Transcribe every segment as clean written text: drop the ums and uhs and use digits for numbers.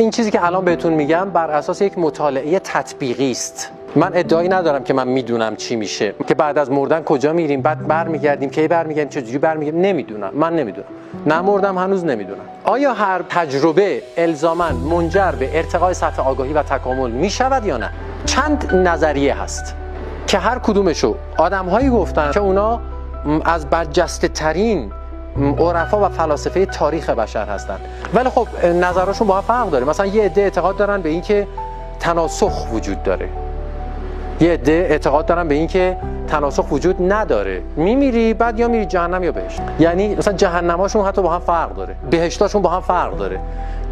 این چیزی که الان بهتون میگم بر اساس یک مطالعه تطبیقی است. من ادعایی ندارم که من میدونم چی میشه، که بعد از مردن کجا میریم، بعد برمیگردیم، کی برمیگردیم، چجوری برمیگردیم، نمیدونم. من نمیدونم، نمردم هنوز نمیدونم. آیا هر تجربه الزاماً منجر به ارتقای سطح آگاهی و تکامل میشود یا نه؟ چند نظریه هست که هر کدومشو آدم‌هایی گفتن که اونا از برجسته ترین عرفا و فلاسفه تاریخ بشر هستند، ولی خب نظراشون با هم فرق داره. مثلا یه عده اعتقاد دارن به این که تناسخ وجود داره، یه عده اعتقاد دارن به این که تناسخ وجود نداره، میمیری بعد یا میری جهنم یا بهشت. یعنی مثلا جهنماشون حتی با هم فرق داره، بهشتاشون با هم فرق داره.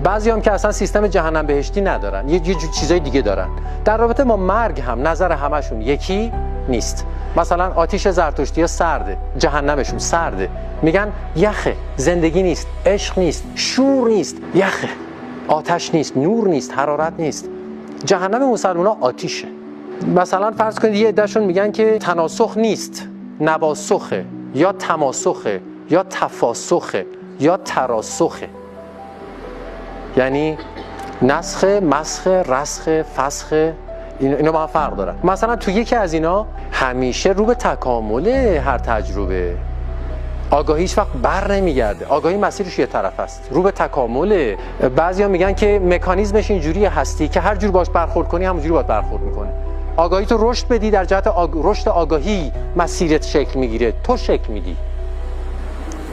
بعضی هم که اصلا سیستم جهنم بهشتی ندارن، یه چیزای دیگه دارن. در رابطه با مرگ هم نظر همشون یکی نیست. مثلا آتیش زرتشتی ها سرده، جهنمشون سرده، میگن یخه، زندگی نیست، عشق نیست، شور نیست، یخه، آتش نیست، نور نیست، حرارت نیست. جهنم مسلمونا آتیشه. مثلا فرض کنید یه عدهشون میگن که تناسخ نیست، نواسخه یا تماسخه یا تفاسخه یا تراسخه، یعنی نسخ، مسخ، رسخ، فسخ، اینا با هم فرق دارن. مثلا تو یکی از اینا همیشه رو به تکامل هر تجربه، آگاهی هیچ وقت بر نمیگرده، آگاهی مسیرش یه طرف است، رو به تکامل. بعضیا میگن که مکانیزمش اینجوری هستی که هر جور باش برخورد کنی همونجوری باید برخورد میکنه. آگاهی تو رشد بدی، در جهت رشد آگاهی مسیرت شکل میگیره، تو شکل میدی.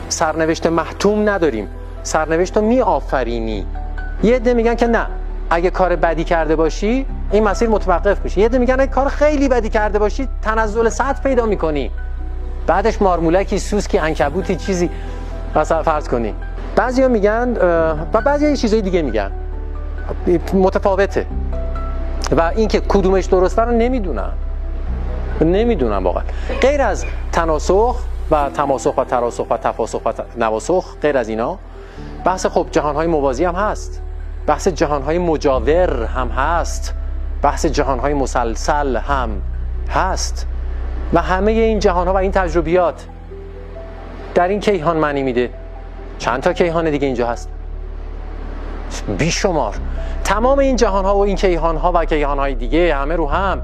سرنوشت محتوم نداریم، سرنوشت رو میآفرینی. یه عده میگن که نه، اگه کار بدی کرده باشی این مسیر متوقف میشه. یه عده میگن اگه کار خیلی بدی کرده باشی تنزل سطح پیدا میکنی، بعدش مارمولکی، سوسکی، عنکبوتی، چیزی مثلا فرض کنی. بعضیا میگن و بعضیا یه چیزای دیگه میگن، متفاوته. و اینکه کدومش درسته رو نمیدونم واقعا. غیر از تناسخ و تماسخ و تراسخ و تفاسخ و نواسخ، غیر از اینا بحث خب جهانهای موازی هم هست، بحث جهانهای مجاور هم هست، بحث جهانهای مسلسل هم هست. و همه این جهانها و این تجربیات در این کیهان معنی میده. چند تا کیهان دیگه اینجا هست؟ بیشمار. تمام این جهانها و این کیهانها و کیهانهای دیگه همه رو هم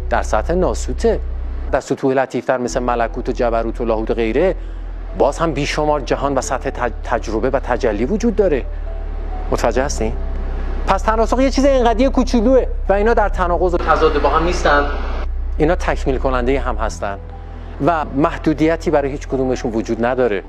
در سطح ناسوته، در سطوح لطیفتر مثل ملکوت و جبروت و لاهوت و غیره باز هم بیشمار جهان و سطح تجربه و تجلی وجود داره. متوجه هستین؟ پس تناسخ یه چیز اینقدی کوچولوئه و اینا در تناقض و تضاد با هم نیستن، اینا تکمیل کننده هم هستن و محدودیتی برای هیچ کدومشون وجود نداره.